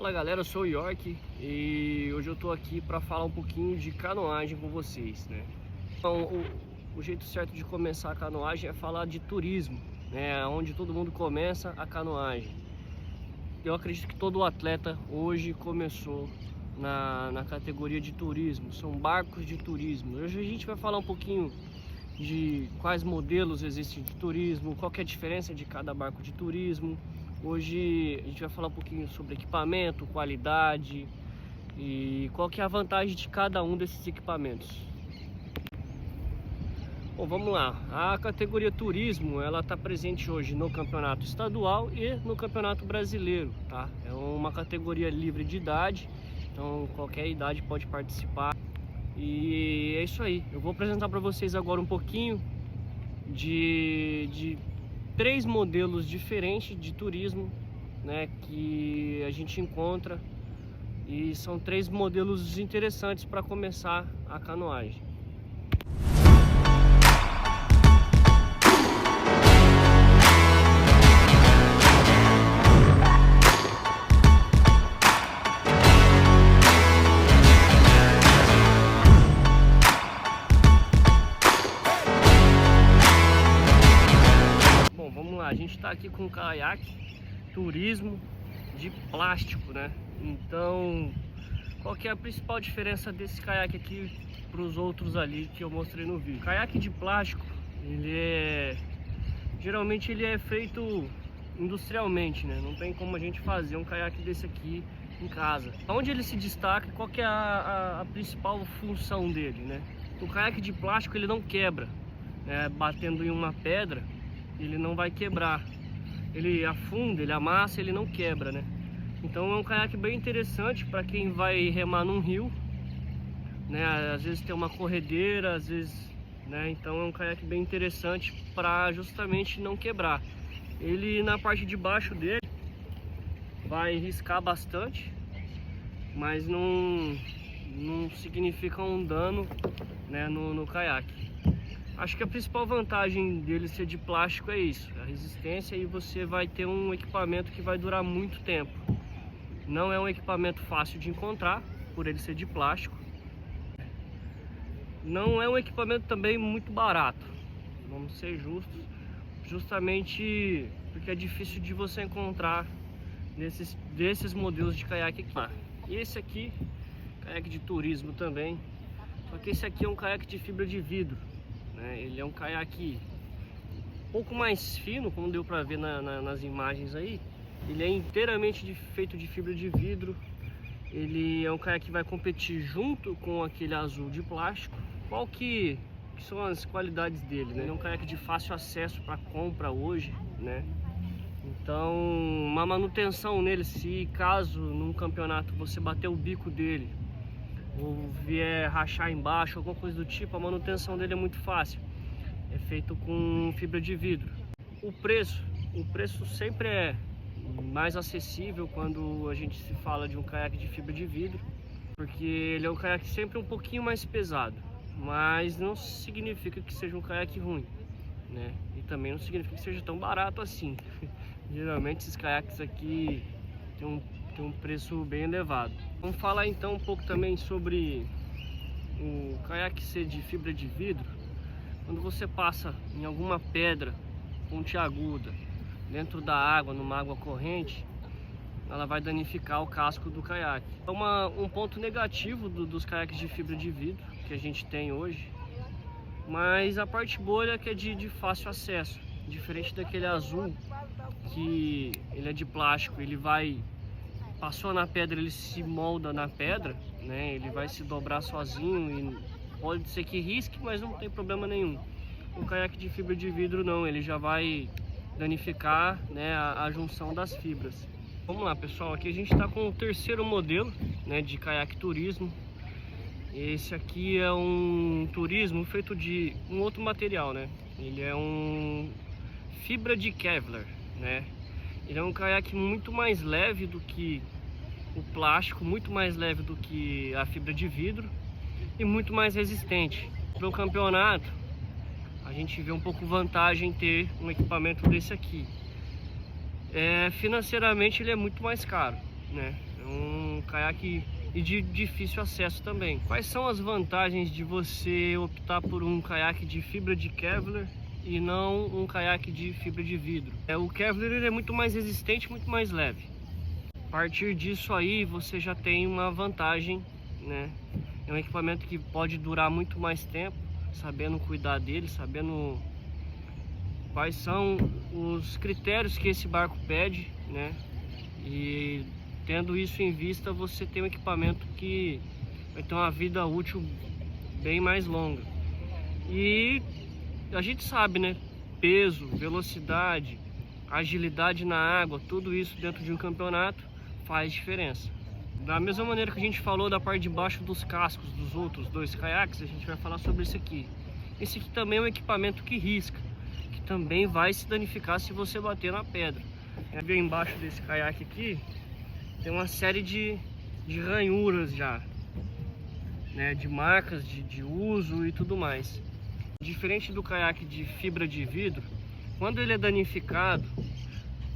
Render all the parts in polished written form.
Fala galera, eu sou o York e hoje eu tô aqui para falar um pouquinho de canoagem com vocês, né? Então, o jeito certo de começar a canoagem é falar de turismo, né? Onde todo mundo começa a canoagem. Eu acredito que todo atleta hoje começou na categoria de turismo, são barcos de turismo. Hoje a gente vai falar um pouquinho de quais modelos existem de turismo, qual que é a diferença de cada barco de turismo. Hoje a gente vai falar um pouquinho sobre equipamento, qualidade e qual que é a vantagem de cada um desses equipamentos. Bom, vamos lá. A categoria turismo, ela está presente hoje no campeonato estadual e no campeonato brasileiro, tá? É uma categoria livre de idade, então qualquer idade pode participar. E é isso aí. Eu vou apresentar para vocês agora um pouquinho de três modelos diferentes de turismo, né, que a gente encontra, e são três modelos interessantes para começar a canoagem. A gente está aqui com um caiaque turismo de plástico, né? Então, qual que é a principal diferença desse caiaque aqui para os outros ali que eu mostrei no vídeo? O caiaque de plástico, geralmente ele é feito industrialmente, né? Não tem como a gente fazer um caiaque desse aqui em casa. Onde ele se destaca, qual que é a principal função dele, né? O caiaque de plástico ele não quebra, né? Batendo em uma pedra ele não vai quebrar, ele afunda, ele amassa, ele não quebra, né? Então é um caiaque bem interessante para quem vai remar num rio, né? Às vezes tem uma corredeira, às vezes, né? Então é um caiaque bem interessante para justamente não quebrar. Ele na parte de baixo dele vai riscar bastante, mas não significa um dano, né, no caiaque. Acho que a principal vantagem dele ser de plástico é isso, a resistência, e você vai ter um equipamento que vai durar muito tempo. Não é um equipamento fácil de encontrar, por ele ser de plástico. Não é um equipamento também muito barato, vamos ser justos, justamente porque é difícil de você encontrar desses modelos de caiaque aqui. E esse aqui, caiaque de turismo também, só que esse aqui é um caiaque de fibra de vidro. Ele é um caiaque um pouco mais fino, como deu para ver nas imagens aí. Ele é inteiramente feito de fibra de vidro. Ele é um caiaque que vai competir junto com aquele azul de plástico. Qual que são as qualidades dele, né? Ele é um caiaque de fácil acesso para compra hoje, né? Então, uma manutenção nele, se caso num campeonato você bater o bico dele ou vier rachar embaixo, alguma coisa do tipo, a manutenção dele é muito fácil. É feito com fibra de vidro. O preço sempre é mais acessível quando a gente se fala de um caiaque de fibra de vidro, porque ele é um caiaque sempre um pouquinho mais pesado, mas não significa que seja um caiaque ruim, né? E também não significa que seja tão barato assim. Geralmente esses caiaques aqui tem um preço bem elevado. Vamos falar então um pouco também sobre o caiaque ser de fibra de vidro. Quando você passa em alguma pedra pontiaguda dentro da água, numa água corrente, ela vai danificar o casco do caiaque. É um ponto negativo dos caiaques de fibra de vidro que a gente tem hoje, mas a parte boa é que é de fácil acesso, diferente daquele azul que ele é de plástico. Ele passou na pedra, ele se molda na pedra, né? Ele vai se dobrar sozinho e pode ser que risque, mas não tem problema nenhum. O caiaque de fibra de vidro não, ele já vai danificar, né, a junção das fibras. Vamos lá, pessoal, aqui a gente está com o terceiro modelo, né, de caiaque turismo. Esse aqui é um turismo feito de um outro material, né? Ele é um fibra de Kevlar, né? Ele é um caiaque muito mais leve do que o plástico, muito mais leve do que a fibra de vidro e muito mais resistente. No campeonato, a gente vê um pouco vantagem em ter um equipamento desse aqui. Financeiramente ele é muito mais caro, né? É É um caiaque e de difícil acesso também. Quais são as vantagens de você optar por um caiaque de fibra de Kevlar e não um caiaque de fibra de vidro? O Kevlar ele é muito mais resistente, muito mais leve. A partir disso aí você já tem uma vantagem, né? É um equipamento que pode durar muito mais tempo, sabendo cuidar dele, sabendo quais são os critérios que esse barco pede, né? E tendo isso em vista, você tem um equipamento que vai ter uma vida útil bem mais longa. E a gente sabe, né? Peso, velocidade, agilidade na água, tudo isso dentro de um campeonato faz diferença. Da mesma maneira que a gente falou da parte de baixo dos cascos dos outros dois caiaques, a gente vai falar sobre esse aqui. Esse aqui também é um equipamento que risca, que também vai se danificar se você bater na pedra. Ver embaixo desse caiaque aqui tem uma série de ranhuras já, né, de marcas de uso e tudo mais. Diferente do caiaque de fibra de vidro, quando ele é danificado,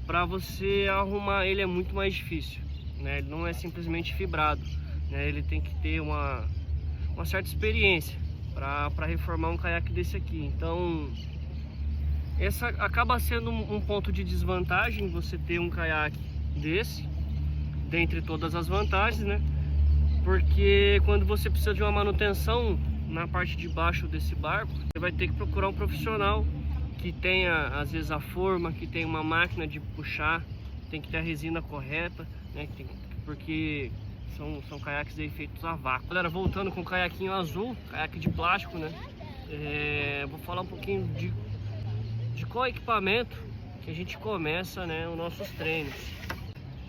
para você arrumar ele é muito mais difícil, né? Ele não é simplesmente fibrado, né? Ele tem que ter uma certa experiência para reformar um caiaque desse aqui. Então essa acaba sendo um ponto de desvantagem, você ter um caiaque desse, dentre todas as vantagens, né? Porque quando você precisa de uma manutenção na parte de baixo desse barco, você vai ter que procurar um profissional que tenha, às vezes, a forma, que tenha uma máquina de puxar, tem que ter a resina correta, né? Porque são caiaques aí feitos a vácuo. Galera, voltando com o caiaquinho azul, caiaque de plástico, né? Vou falar um pouquinho de qual equipamento que a gente começa, né, os nossos treinos.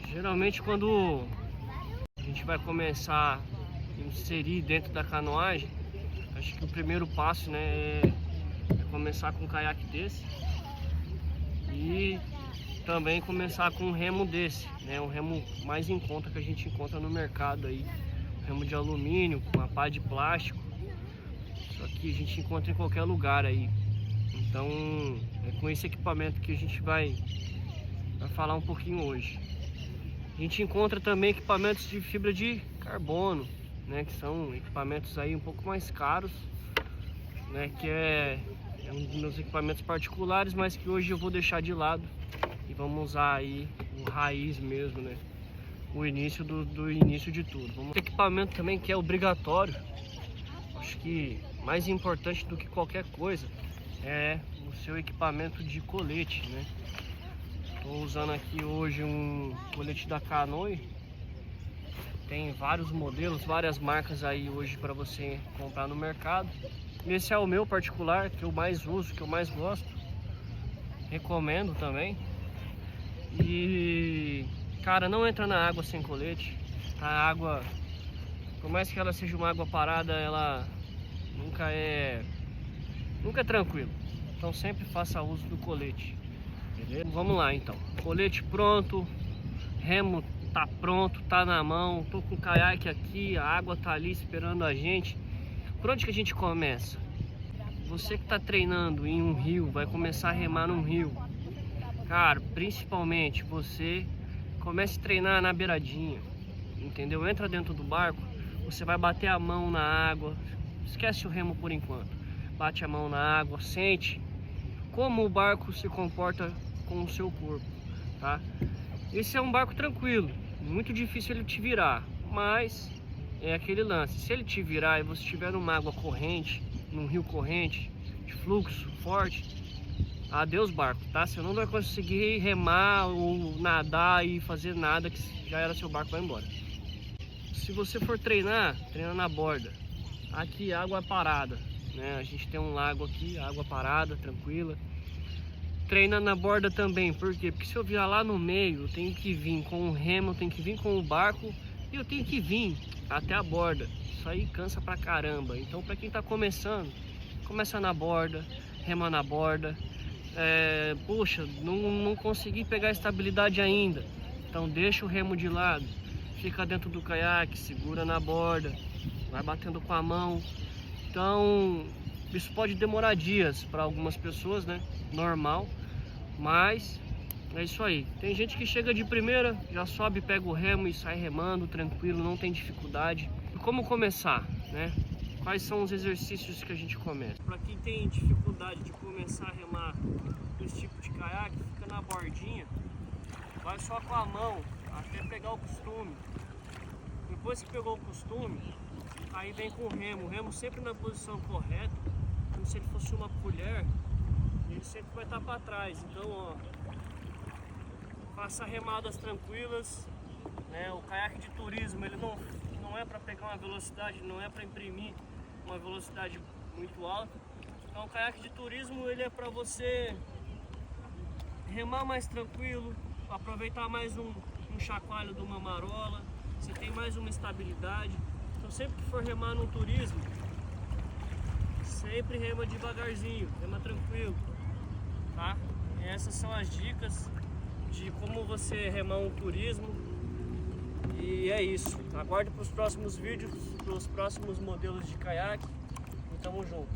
Geralmente quando a gente vai começar a inserir dentro da canoagem, acho que o primeiro passo, né, é começar com um caiaque desse e também começar com um remo desse, né, um remo mais em conta que a gente encontra no mercado aí, remo de alumínio, com uma pá de plástico, só que a gente encontra em qualquer lugar aí. Então é com esse equipamento que a gente vai falar um pouquinho hoje. A gente encontra também equipamentos de fibra de carbono, né, que são equipamentos aí um pouco mais caros, né, que é um dos meus equipamentos particulares, mas que hoje eu vou deixar de lado e vamos usar aí o raiz mesmo, né, o início do início de tudo. Vamos ter equipamento também que é obrigatório, acho que mais importante do que qualquer coisa é o seu equipamento de colete, né? Estou usando aqui hoje um colete da Canoe. Tem vários modelos, várias marcas aí hoje para você comprar no mercado. Esse é o meu particular, que eu mais uso, que eu mais gosto. Recomendo também. E, cara, não entra na água sem colete. A água, por mais que ela seja uma água parada, ela nunca é tranquilo. Então sempre faça uso do colete. Beleza? Vamos lá então. Colete pronto, remo tá pronto, tá na mão. Tô com o caiaque aqui, a água tá ali esperando a gente. Por onde que a gente começa? Você que tá treinando em um rio, vai começar a remar num rio. Cara, principalmente você comece a treinar na beiradinha, entendeu? Entra dentro do barco, você vai bater a mão na água. Esquece o remo por enquanto. Bate a mão na água, sente como o barco se comporta com o seu corpo, tá? Esse é um barco tranquilo, muito difícil ele te virar, mas é aquele lance, se ele te virar e você estiver numa água corrente, num rio corrente, de fluxo forte, adeus barco, tá? Você não vai conseguir remar ou nadar e fazer nada, que já era, seu barco vai embora. Se você for treinar, treina na borda. Aqui água parada, né? A gente tem um lago aqui, água parada, tranquila. Treina na borda também, por quê? Porque se eu virar lá no meio, eu tenho que vir com o remo, eu tenho que vir com o barco e eu tenho que vir até a borda. Isso aí cansa pra caramba. Então, pra quem tá começando, começa na borda, rema na borda. Poxa, não consegui pegar estabilidade ainda. Então deixa o remo de lado, fica dentro do caiaque, segura na borda, vai batendo com a mão. Então isso pode demorar dias para algumas pessoas, né? Normal, mas É isso aí. Tem gente que chega de primeira, já sobe, pega o remo e sai remando, tranquilo, não tem dificuldade. E como começar, né? Quais são os exercícios que a gente começa? Para quem tem dificuldade de começar a remar com esse tipo de caiaque, fica na bordinha, vai só com a mão até pegar o costume. Depois que pegou o costume, aí vem com o remo sempre na posição correta, como se ele fosse uma colher, ele sempre vai estar para trás. Então, ó, faça remadas tranquilas, né? O caiaque de turismo, ele não é para pegar uma velocidade, não é para imprimir uma velocidade muito alta. Então, o caiaque de turismo, ele é para você remar mais tranquilo, aproveitar mais um chacoalho de uma marola, você tem mais uma estabilidade. Então, sempre que for remar no turismo, sempre rema devagarzinho, rema tranquilo, tá? E essas são as dicas de como você remar um turismo. E é isso. Aguarde para os próximos vídeos, para os próximos modelos de caiaque. E tamo junto.